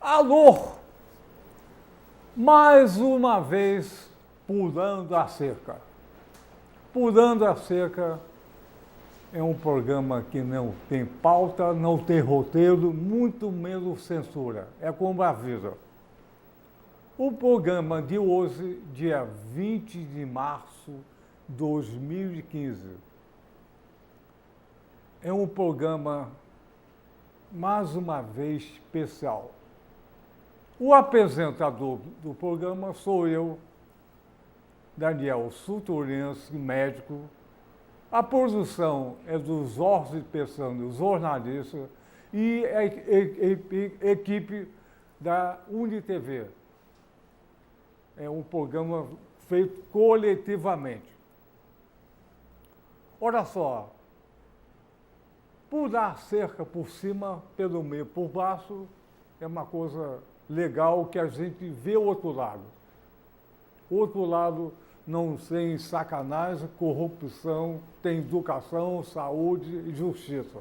Alô! Mais uma vez, Pulando a Cerca. Pulando a Cerca é um programa que não tem pauta, não tem roteiro, muito menos censura. É como a vida. O programa de hoje, dia 20 de março de 2015, é um programa, mais uma vez, especial. O apresentador do programa sou eu, Daniel Suturense, médico. A produção é do Jorge Pessano, jornalista, e a equipe da UniTV. É um programa feito coletivamente. Olha só, pular cerca por cima, pelo meio, por baixo, é uma coisa legal que a gente vê o outro lado. O outro lado não tem sacanagem, corrupção, tem educação, saúde e justiça.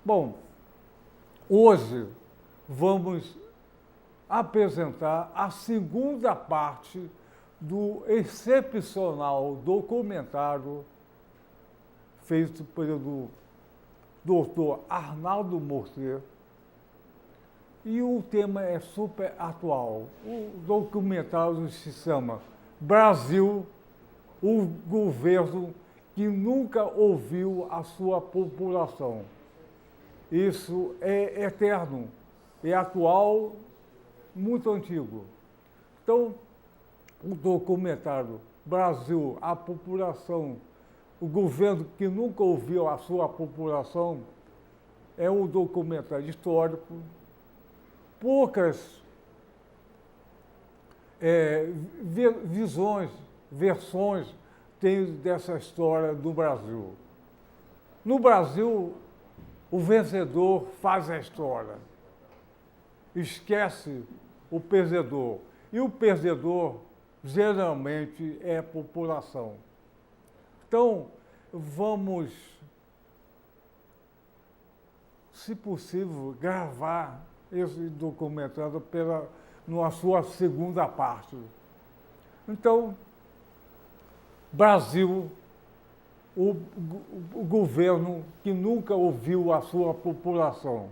Bom, hoje vamos apresentar a segunda parte do excepcional documentário feito pelo Dr. Arnaldo Moser. E o tema é super atual. O documentário se chama Brasil, o governo que nunca ouviu a sua população. Isso é eterno, é atual, muito antigo. Então, o documentário Brasil, a população, o governo que nunca ouviu a sua população, é um documentário histórico. Poucas versões tem dessa história do Brasil. No Brasil, o vencedor faz a história, esquece o perdedor. E o perdedor, geralmente, é a população. Então, vamos, se possível, gravar esse documentário na sua segunda parte. Então, Brasil, o governo que nunca ouviu a sua população.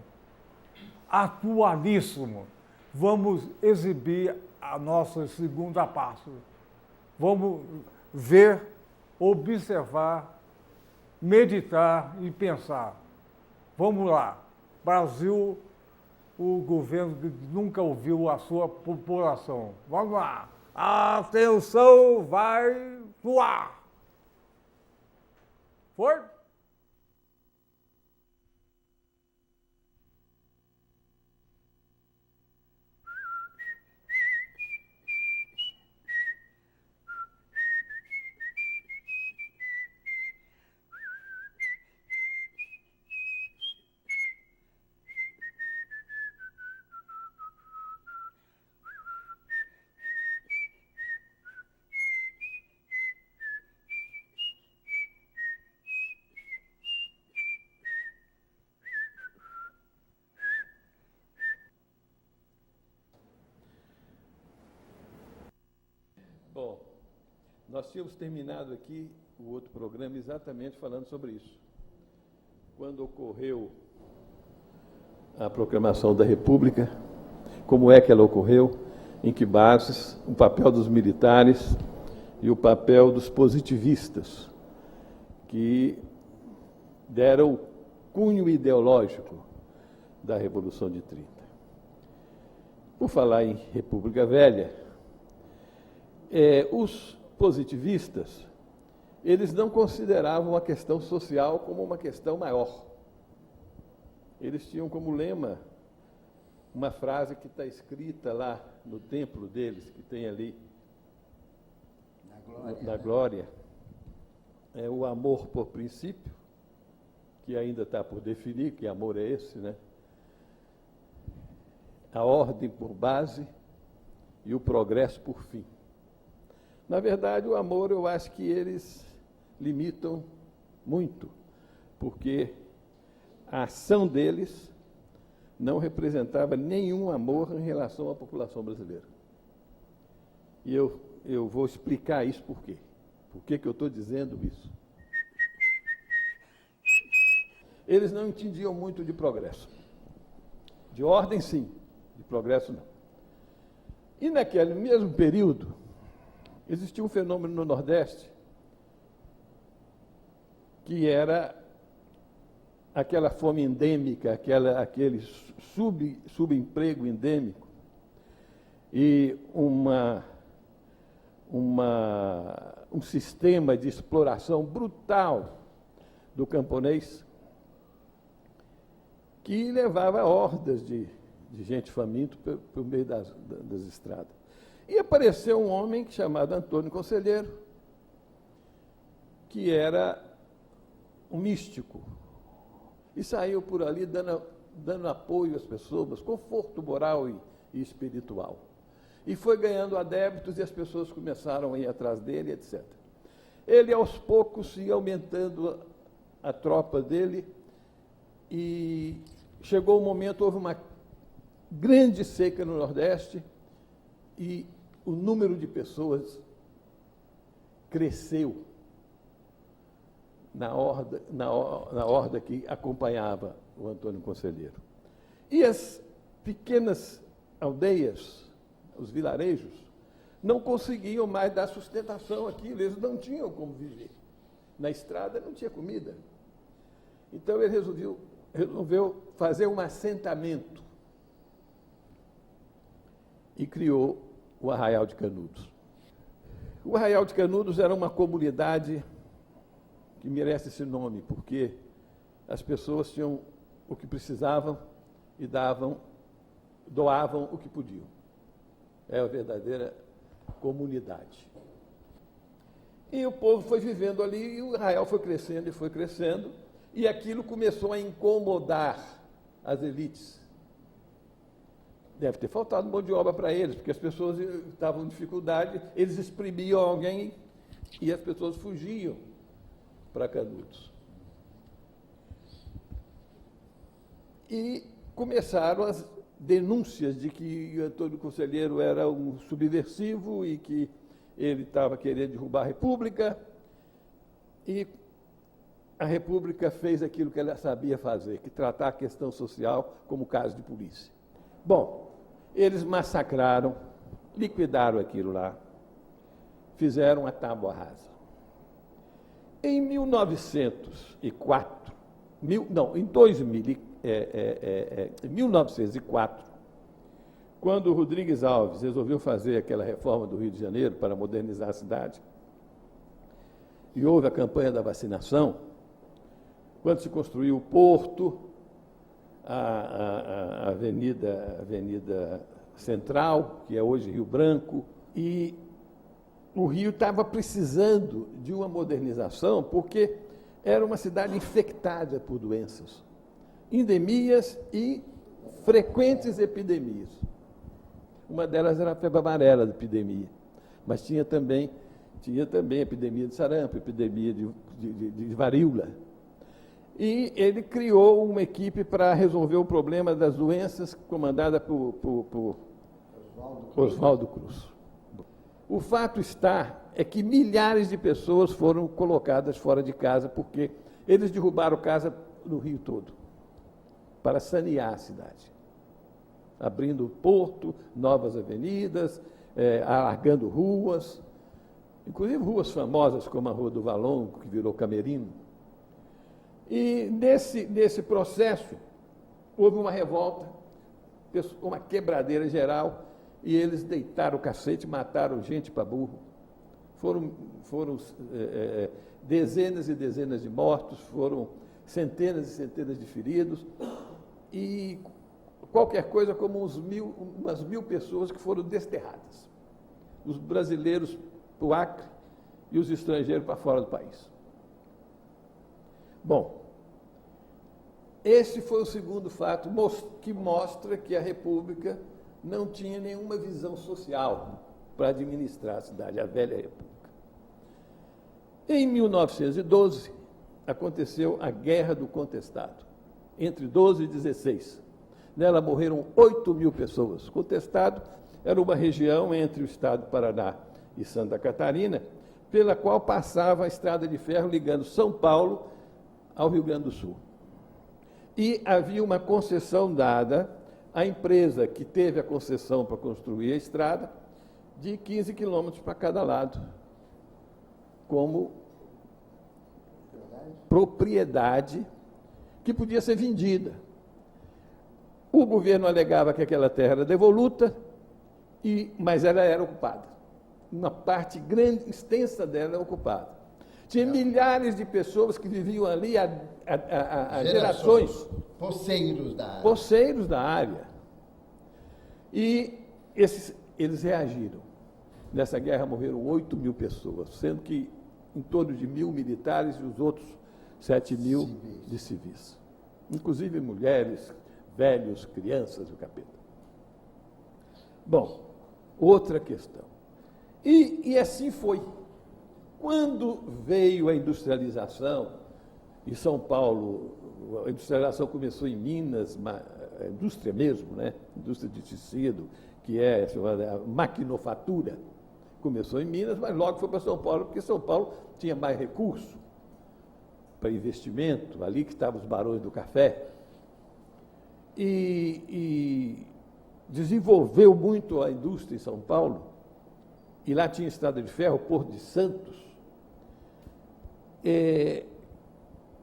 Atualíssimo. Vamos exibir a nossa segunda parte. Vamos ver, observar, meditar e pensar. Vamos lá. Brasil, o governo que nunca ouviu a sua população. Vamos lá. Atenção, vai no ar. Foi? Bom, nós tínhamos terminado aqui o outro programa exatamente falando sobre isso. Quando ocorreu a proclamação da República, como é que ela ocorreu, em que bases, o papel dos militares e o papel dos positivistas, que deram o cunho ideológico da Revolução de 30. Por falar em República Velha, os positivistas, eles não consideravam a questão social como uma questão maior. Eles tinham como lema uma frase que está escrita lá no templo deles, que tem ali na Glória, é o amor por princípio, que ainda está por definir, que amor é esse, né? A ordem por base e o progresso por fim. Na verdade, o amor, eu acho que eles limitam muito, porque a ação deles não representava nenhum amor em relação à população brasileira. E eu vou explicar isso por quê. Por que eu estou dizendo isso? Eles não entendiam muito de progresso. De ordem, sim. De progresso, não. E naquele mesmo período, existia um fenômeno no Nordeste que era aquela fome endêmica, aquele subemprego endêmico e um sistema de exploração brutal do camponês que levava hordas de gente faminta pelo meio das estradas. E apareceu um homem chamado Antônio Conselheiro, que era um místico, e saiu por ali dando apoio às pessoas, conforto moral e espiritual. E foi ganhando adeptos e as pessoas começaram a ir atrás dele, etc. Ele, aos poucos, ia aumentando a tropa dele e chegou um momento, houve uma grande seca no Nordeste e o número de pessoas cresceu na horda que acompanhava o Antônio Conselheiro. E as pequenas aldeias, os vilarejos, não conseguiam mais dar sustentação àquilo, eles não tinham como viver. Na estrada não tinha comida. Então ele resolveu fazer um assentamento e criou o Arraial de Canudos. O Arraial de Canudos era uma comunidade que merece esse nome, porque as pessoas tinham o que precisavam e doavam o que podiam. É a verdadeira comunidade. E o povo foi vivendo ali, e o Arraial foi crescendo, e aquilo começou a incomodar as elites. Deve ter faltado mão de obra para eles, porque as pessoas estavam em dificuldade, eles exprimiam alguém e as pessoas fugiam para Canudos. E começaram as denúncias de que o Antônio Conselheiro era um subversivo e que ele estava querendo derrubar a República, e a República fez aquilo que ela sabia fazer, que tratar a questão social como caso de polícia. Bom, eles massacraram, liquidaram aquilo lá, fizeram a tábua rasa. Em 1904, em 1904, quando o Rodrigues Alves resolveu fazer aquela reforma do Rio de Janeiro para modernizar a cidade, e houve a campanha da vacinação, quando se construiu o Porto, a Avenida Central, que é hoje Rio Branco, e o Rio estava precisando de uma modernização, porque era uma cidade infectada por doenças, endemias e frequentes epidemias. Uma delas era a febre amarela da epidemia, mas tinha também epidemia de sarampo, epidemia de varíola. E ele criou uma equipe para resolver o problema das doenças, comandada por Oswaldo Cruz. O fato é que milhares de pessoas foram colocadas fora de casa porque eles derrubaram casa no Rio todo para sanear a cidade, abrindo porto, novas avenidas, alargando ruas, inclusive ruas famosas como a Rua do Valon, que virou Camerino. E nesse processo houve uma revolta, uma quebradeira geral, e eles deitaram o cacete, mataram gente para burro. Foram dezenas e dezenas de mortos, foram centenas e centenas de feridos, e qualquer coisa como umas 1000 pessoas que foram desterradas. Os brasileiros para o Acre e os estrangeiros para fora do país. Bom, esse foi o segundo fato que mostra que a República não tinha nenhuma visão social para administrar a cidade, a velha República. Em 1912, aconteceu a Guerra do Contestado, entre 12 e 16. Nela morreram 8.000 pessoas. Contestado era uma região entre o estado do Paraná e Santa Catarina, pela qual passava a estrada de ferro ligando São Paulo ao Rio Grande do Sul. E havia uma concessão dada à empresa que teve a concessão para construir a estrada de 15 quilômetros para cada lado, como propriedade que podia ser vendida. O governo alegava que aquela terra era devoluta, mas ela era ocupada. Uma parte grande, extensa dela era ocupada. Tinha milhares de pessoas que viviam ali há gerações. Poceiros da área. Poceiros da área. E eles reagiram. Nessa guerra morreram 8.000 pessoas, sendo que em torno de 1.000 militares e os outros 7.000 de civis. Inclusive mulheres, velhos, crianças, o capeta. Bom, outra questão. E assim foi. Quando veio a industrialização, em São Paulo, a industrialização começou em Minas, a indústria mesmo, né? Indústria de tecido, que é a maquinofatura, começou em Minas, mas logo foi para São Paulo, porque São Paulo tinha mais recurso para investimento, ali que estavam os barões do café, e desenvolveu muito a indústria em São Paulo, e lá tinha estrada de ferro, Porto de Santos.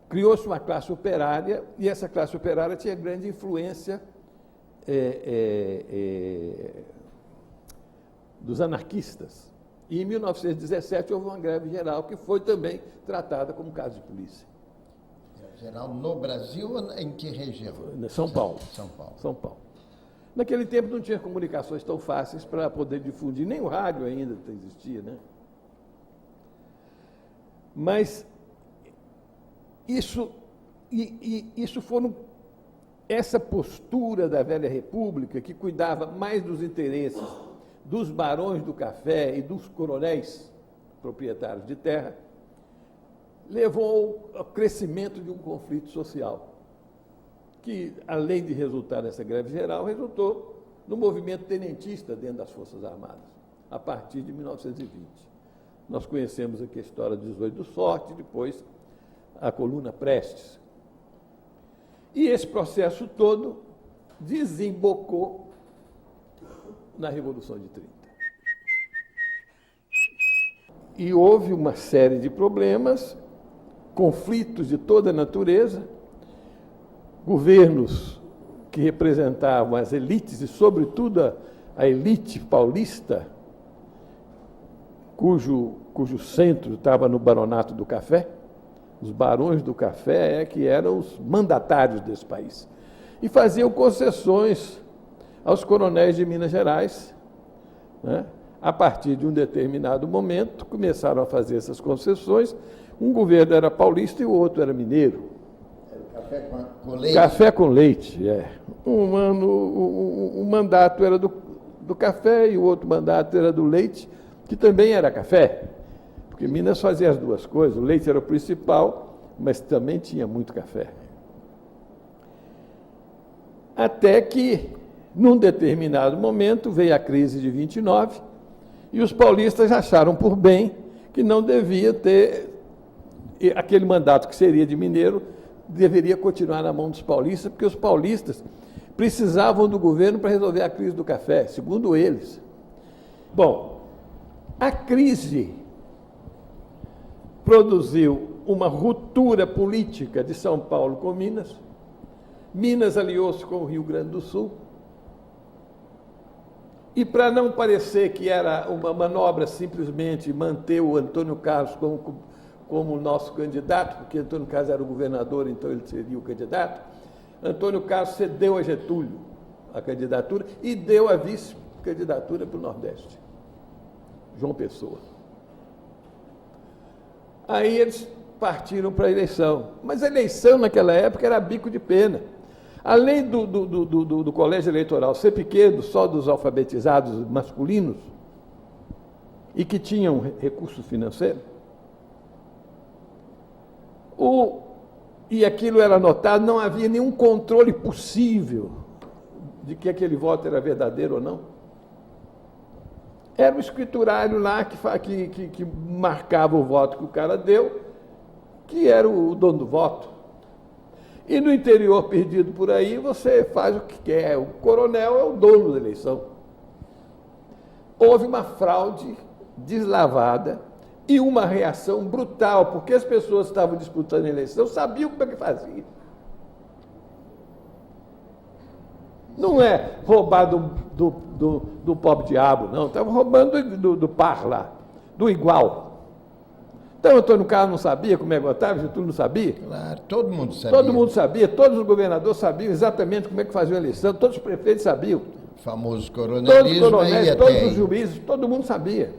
Criou-se uma classe operária, e essa classe operária tinha grande influência dos anarquistas. E em 1917 houve uma greve geral, que foi também tratada como caso de polícia. Geral no Brasil, em que região? São Paulo. São Paulo. São Paulo. Naquele tempo não tinha comunicações tão fáceis para poder difundir, nem o rádio ainda existia, né? Mas isso foram essa postura da velha República, que cuidava mais dos interesses dos barões do café e dos coronéis proprietários de terra, levou ao crescimento de um conflito social, que, além de resultar nessa greve geral, resultou no movimento tenentista dentro das Forças Armadas, a partir de 1920. Nós conhecemos aqui a história do 18 do Sorte, depois a coluna Prestes. E esse processo todo desembocou na Revolução de 30. E houve uma série de problemas, conflitos de toda a natureza, governos que representavam as elites, e sobretudo a elite paulista, cujo centro estava no Baronato do Café. Os barões do café que eram os mandatários desse país. E faziam concessões aos coronéis de Minas Gerais, né? A partir de um determinado momento, começaram a fazer essas concessões. Um governo era paulista e o outro era mineiro. Café com leite? Café com leite, é. Um mandato era do café e o outro mandato era do leite, que também era café. Porque Minas fazia as duas coisas. O leite era o principal, mas também tinha muito café. Até que, num determinado momento, veio a crise de 29, e os paulistas acharam por bem que não devia ter aquele mandato que seria de mineiro, deveria continuar na mão dos paulistas, porque os paulistas precisavam do governo para resolver a crise do café, segundo eles. Bom, a crise produziu uma ruptura política de São Paulo com Minas. Minas aliou-se com o Rio Grande do Sul. E para não parecer que era uma manobra simplesmente manter o Antônio Carlos como nosso candidato, porque Antônio Carlos era o governador, então ele seria o candidato, Antônio Carlos cedeu a Getúlio a candidatura e deu a vice-candidatura para o Nordeste, João Pessoa. Aí eles partiram para a eleição. Mas a eleição naquela época era bico de pena. Além do colégio eleitoral ser pequeno, só dos alfabetizados masculinos, e que tinham recurso financeiro, e aquilo era notado, não havia nenhum controle possível de que aquele voto era verdadeiro ou não? Era o escriturário lá que marcava o voto que o cara deu, que era o dono do voto. E no interior perdido por aí, você faz o que quer. O coronel é o dono da eleição. Houve uma fraude deslavada e uma reação brutal, porque as pessoas que estavam disputando a eleição sabiam como é que fazia. Não é roubar do pobre diabo, não. Estavam roubando do par lá, do igual. Então, Antônio Carlos não sabia como é que votava, Getúlio não sabia? Claro, todo mundo sabia. Todo mundo sabia, todos os governadores sabiam exatamente como é que faziam a eleição, todos os prefeitos sabiam. O famoso Todos os coronelismo coronéis, aí todos até os aí. juízes, todo mundo sabia.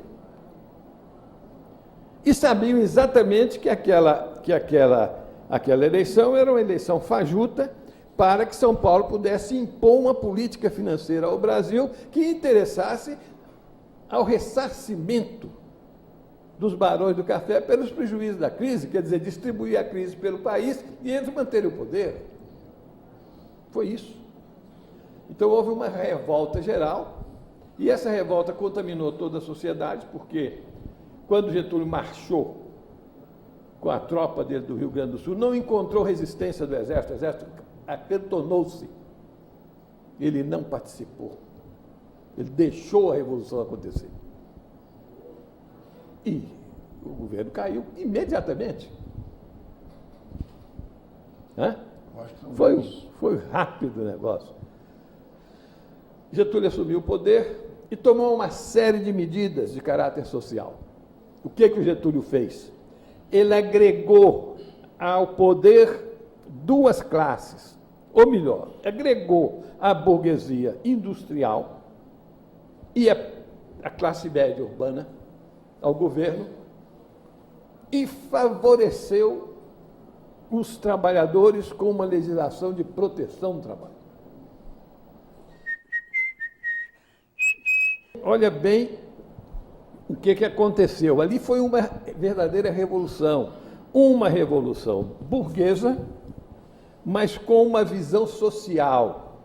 E sabiam exatamente que aquela eleição era uma eleição fajuta para que São Paulo pudesse impor uma política financeira ao Brasil que interessasse ao ressarcimento dos barões do café pelos prejuízos da crise, quer dizer, distribuir a crise pelo país e eles manterem o poder. Foi isso. Então houve uma revolta geral, e essa revolta contaminou toda a sociedade, porque quando Getúlio marchou com a tropa dele do Rio Grande do Sul, não encontrou resistência do exército, o exército acantonou-se. Ele não participou. Ele deixou a revolução acontecer. E o governo caiu imediatamente. Foi rápido o negócio. Getúlio assumiu o poder e tomou uma série de medidas de caráter social. O que o Getúlio fez? Ele agregou ao poder duas classes, ou melhor, agregou a burguesia industrial e a classe média urbana ao governo e favoreceu os trabalhadores com uma legislação de proteção do trabalho. Olha bem o que aconteceu. Ali foi uma verdadeira revolução, uma revolução burguesa, mas com uma visão social.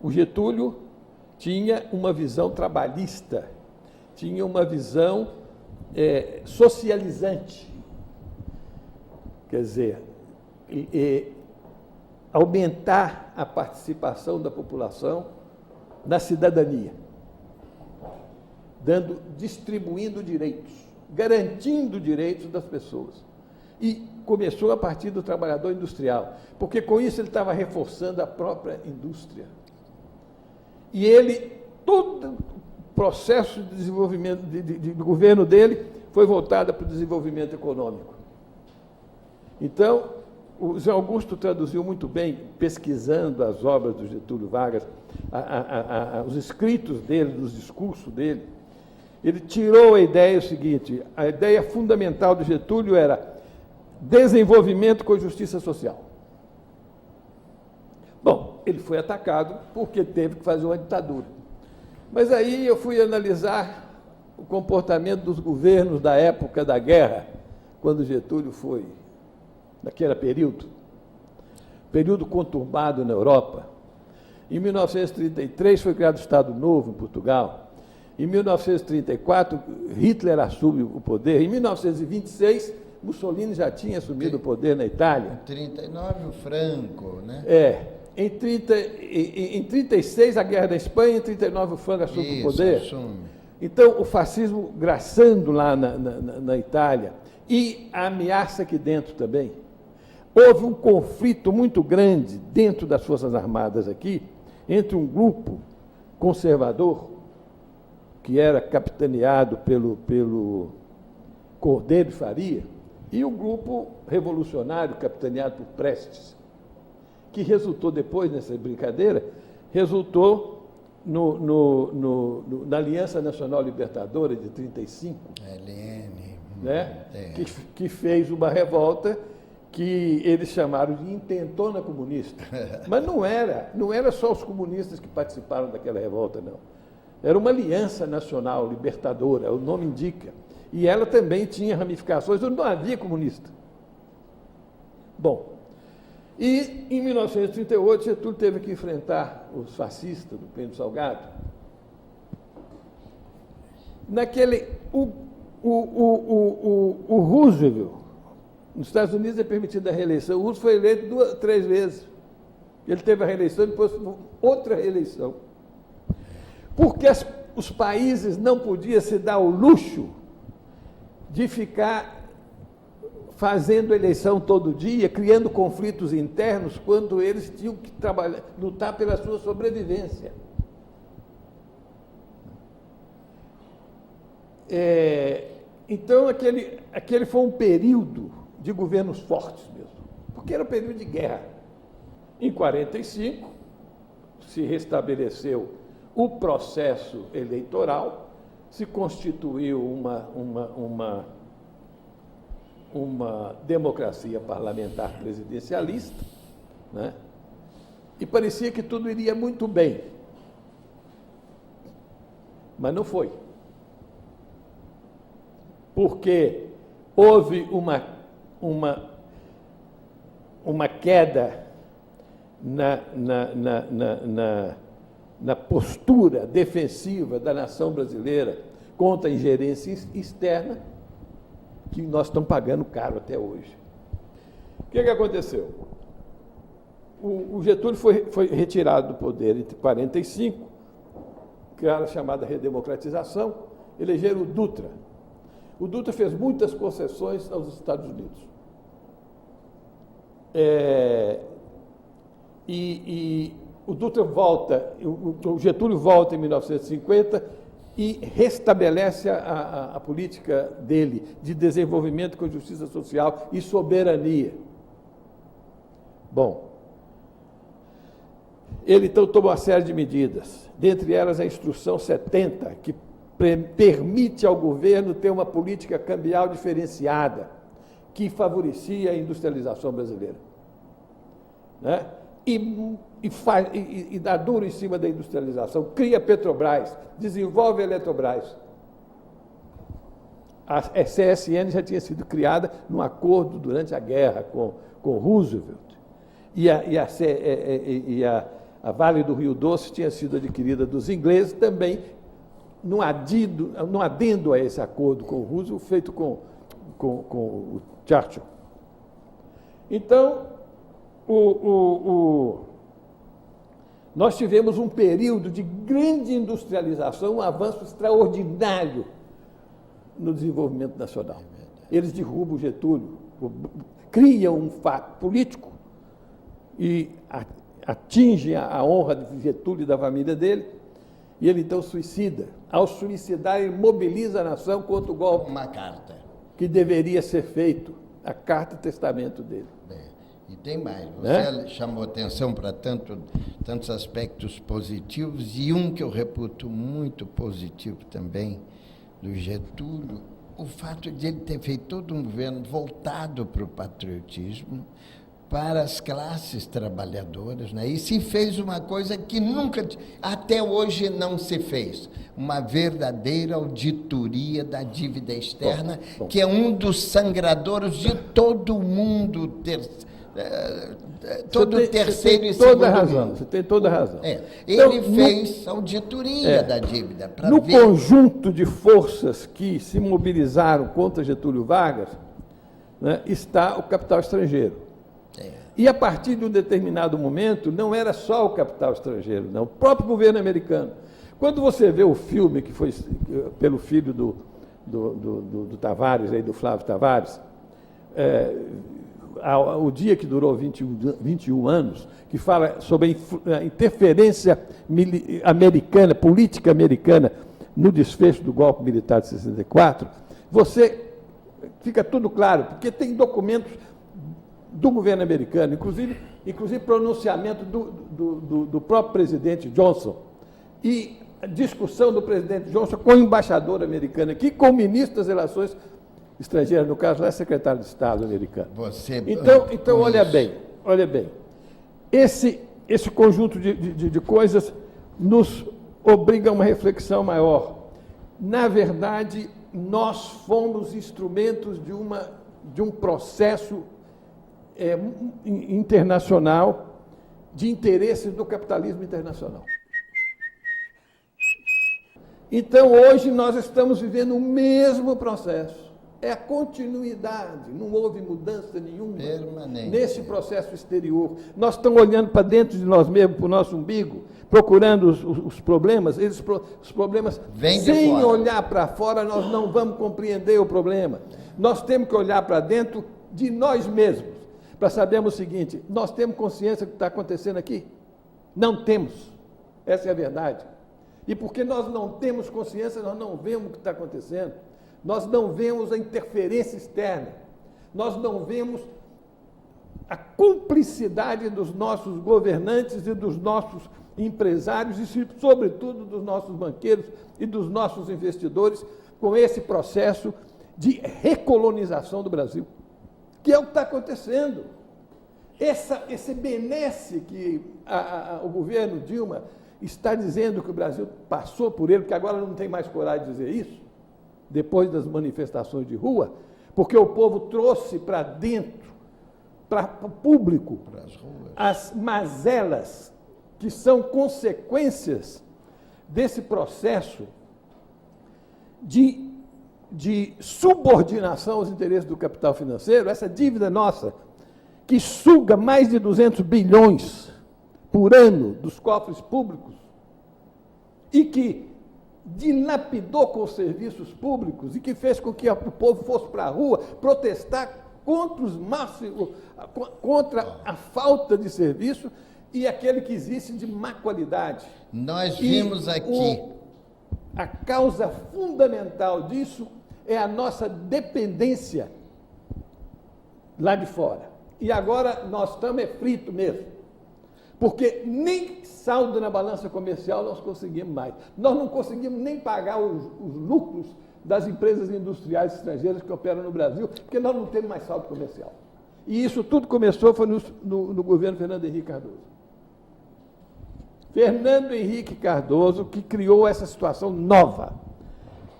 O Getúlio tinha uma visão trabalhista, tinha uma visão socializante, quer dizer, aumentar a participação da população na cidadania, distribuindo direitos, garantindo direitos das pessoas. E começou a partir do trabalhador industrial, porque com isso ele estava reforçando a própria indústria. E todo o processo de desenvolvimento do governo dele foi voltado para o desenvolvimento econômico. Então, o Zé Augusto traduziu muito bem, pesquisando as obras do Getúlio Vargas, os escritos dele, os discursos dele. Ele tirou a ideia seguinte: a ideia fundamental do Getúlio era desenvolvimento com justiça social. Bom, ele foi atacado porque teve que fazer uma ditadura. Mas aí eu fui analisar o comportamento dos governos da época da guerra, quando Getúlio foi, naquele período conturbado na Europa. Em 1933 foi criado o Estado Novo em Portugal. Em 1934, Hitler assume o poder. Em 1926, Mussolini já tinha assumido o poder na Itália. Em 39, o Franco, né? Em 36, a Guerra da Espanha. Em 39, o Franco assume o poder. Assume. Então, o fascismo graçando lá na Itália. E a ameaça aqui dentro também. Houve um conflito muito grande dentro das Forças Armadas aqui, entre um grupo conservador, que era capitaneado pelo Cordeiro de Faria, e o grupo revolucionário, capitaneado por Prestes, que resultou depois, nessa brincadeira, resultou na Aliança Nacional Libertadora de 35, LN. né? Que fez uma revolta que eles chamaram de intentona comunista. Mas não era só os comunistas que participaram daquela revolta, não. Era uma aliança nacional libertadora, o nome indica. E ela também tinha ramificações, não havia comunista. Bom, E, em 1938, Getúlio teve que enfrentar os fascistas do Plínio Salgado. O Roosevelt, nos Estados Unidos é permitida a reeleição. O Roosevelt foi eleito 3 vezes. Ele teve a reeleição e depois outra reeleição. Porque os países não podiam se dar o luxo de ficar fazendo eleição todo dia, criando conflitos internos, quando eles tinham que lutar pela sua sobrevivência. Então, aquele foi um período de governos fortes mesmo, porque era um período de guerra. Em 1945, se restabeleceu o processo eleitoral, se constituiu uma democracia parlamentar presidencialista, né? E parecia que tudo iria muito bem. Mas não foi. Porque houve uma queda na postura defensiva da nação brasileira contra a ingerência externa, que nós estamos pagando caro até hoje. O que aconteceu? O Getúlio foi retirado do poder em 1945, criaram a chamada redemocratização, elegeram o Dutra. O Dutra fez muitas concessões aos Estados Unidos. E o Dutra volta, o Getúlio volta em 1950 e restabelece a política dele de desenvolvimento com justiça social e soberania. Bom, ele então tomou uma série de medidas, dentre elas a Instrução 70, que permite ao governo ter uma política cambial diferenciada, que favorecia a industrialização brasileira, né? E dá duro em cima da industrialização, cria Petrobras, desenvolve a Eletrobras. A CSN já tinha sido criada num acordo durante a guerra com Roosevelt, e a Vale do Rio Doce tinha sido adquirida dos ingleses também, num adendo a esse acordo com o Roosevelt, feito com o Churchill. Então, nós tivemos um período de grande industrialização, um avanço extraordinário no desenvolvimento nacional. Eles derrubam o Getúlio, criam um fato político e atingem a honra de Getúlio e da família dele, e ele então suicida. Ao suicidar, ele mobiliza a nação contra o golpe. Uma carta. Que deveria ser feito, a carta testamento dele. E tem mais, você chamou atenção para tantos aspectos positivos, e um que eu reputo muito positivo também, do Getúlio, o fato de ele ter feito todo um governo voltado para o patriotismo, para as classes trabalhadoras, né? E se fez uma coisa que nunca, até hoje não se fez, uma verdadeira auditoria da dívida externa, que é um dos sangradores de todo o mundo, todo terceiro e segundo mundo. Você tem toda a razão. Ele fez auditoria da dívida. No conjunto de forças que se mobilizaram contra Getúlio Vargas, né, está o capital estrangeiro. E a partir de um determinado momento, não era só o capital estrangeiro, não, o próprio governo americano. Quando você vê o filme que foi pelo filho do Tavares, aí, do Flávio Tavares, o dia que durou 21 anos, que fala sobre a interferência americana, política americana, no desfecho do golpe militar de 64, fica tudo claro, porque tem documentos do governo americano, inclusive pronunciamento do próprio presidente Johnson, e a discussão do presidente Johnson com o embaixador americano aqui, com o ministro das Relações Estrangeiras, no caso lá é secretário de Estado americano. Então olha bem, esse conjunto de coisas nos obriga a uma reflexão maior. Na verdade, nós fomos instrumentos de um processo internacional de interesses do capitalismo internacional. Então, hoje, nós estamos vivendo o mesmo processo. É a continuidade, não houve mudança nenhuma nesse processo exterior. Nós estamos olhando para dentro de nós mesmos, para o nosso umbigo, procurando os problemas, os problemas sem olhar para fora, nós não vamos compreender o problema. Nós temos que olhar para dentro de nós mesmos, para sabermos o seguinte: nós temos consciência do que está acontecendo aqui? Não temos. Essa é a verdade. E porque nós não temos consciência, nós não vemos o que está acontecendo. Nós não vemos a interferência externa. Nós não vemos a cumplicidade dos nossos governantes e dos nossos empresários e, sobretudo, dos nossos banqueiros e dos nossos investidores com esse processo de recolonização do Brasil, que é o que está acontecendo. Esse benesse que o governo Dilma está dizendo que o Brasil passou por ele, porque agora não tem mais coragem de dizer isso, depois das manifestações de rua, porque o povo trouxe para dentro, para o público, as mazelas que são consequências desse processo de subordinação aos interesses do capital financeiro, essa dívida nossa, que suga mais de 200 bilhões por ano dos cofres públicos e que dilapidou com os serviços públicos e que fez com que o povo fosse para a rua protestar contra a falta de serviço e aquele que existe de má qualidade. Nós vimos aqui. A causa fundamental disso é a nossa dependência lá de fora. E agora nós estamos fritos mesmo. Porque nem saldo na balança comercial nós conseguimos mais. Nós não conseguimos nem pagar os lucros das empresas industriais estrangeiras que operam no Brasil, porque nós não temos mais saldo comercial. E isso tudo começou foi no governo Fernando Henrique Cardoso. Fernando Henrique Cardoso que criou essa situação nova,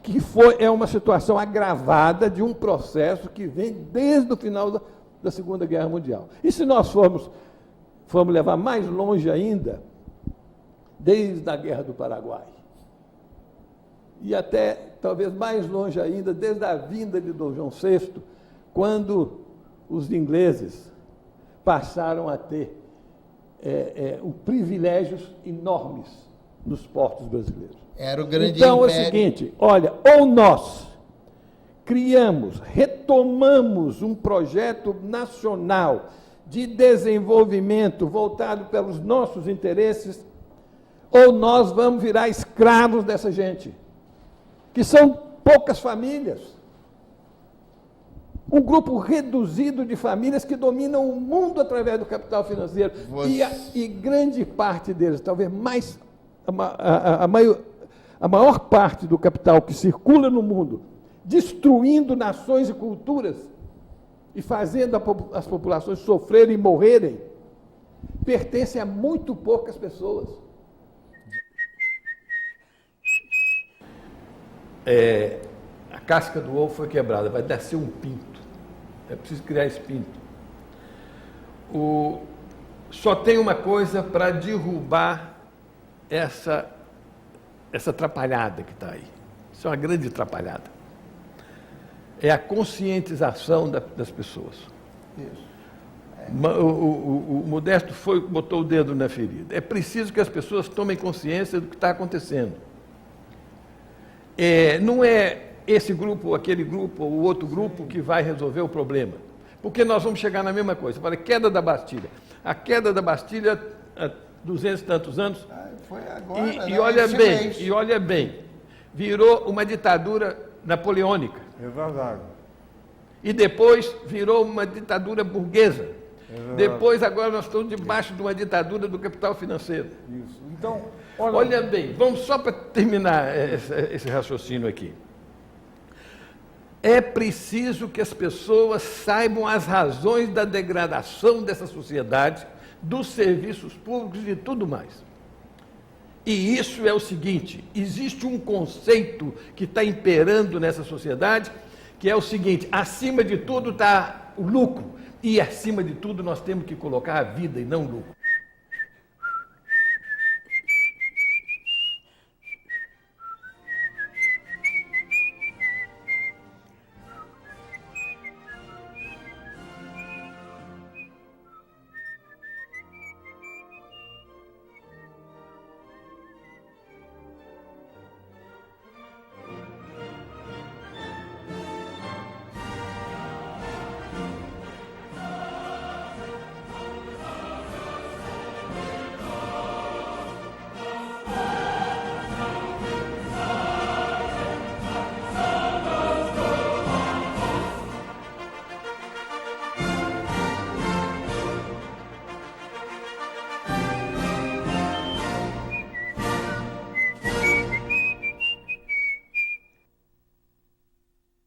que é uma situação agravada de um processo que vem desde o final da Segunda Guerra Mundial. E se nós formos levar mais longe ainda, desde a Guerra do Paraguai, e até, talvez mais longe ainda, desde a vinda de Dom João VI, quando os ingleses passaram a ter privilégios enormes nos portos brasileiros. Era o grande império. Então, é o seguinte, olha, ou nós retomamos um projeto nacional de desenvolvimento voltado pelos nossos interesses, ou nós vamos virar escravos dessa gente, que são poucas famílias, um grupo reduzido de famílias que dominam o mundo através do capital financeiro, e grande parte deles, talvez mais, a maior parte do capital que circula no mundo, destruindo nações e culturas, e fazendo as populações sofrerem e morrerem, pertence a muito poucas pessoas. A casca do ovo foi quebrada, vai nascer um pinto. É preciso criar esse pinto. Só tem uma coisa para derrubar essa atrapalhada que está aí. Isso é uma grande atrapalhada. É a conscientização das pessoas. Isso. O Modesto botou o dedo na ferida. É preciso que as pessoas tomem consciência do que está acontecendo. Não é esse grupo, ou aquele grupo, ou o outro grupo que vai resolver o problema. Porque nós vamos chegar na mesma coisa. Fala, queda da Bastilha. A queda da Bastilha, há 200 e tantos anos. Foi agora, e olha bem, virou uma ditadura napoleônica. É verdade. E depois virou uma ditadura burguesa. Depois, agora, nós estamos debaixo de uma ditadura do capital financeiro. Isso. Então, olha bem, vamos só para terminar esse raciocínio aqui. É preciso que as pessoas saibam as razões da degradação dessa sociedade, dos serviços públicos e de tudo mais. E isso é o seguinte: existe um conceito que está imperando nessa sociedade, que é o seguinte: acima de tudo está o lucro, E, acima de tudo, nós temos que colocar a vida e não o lucro.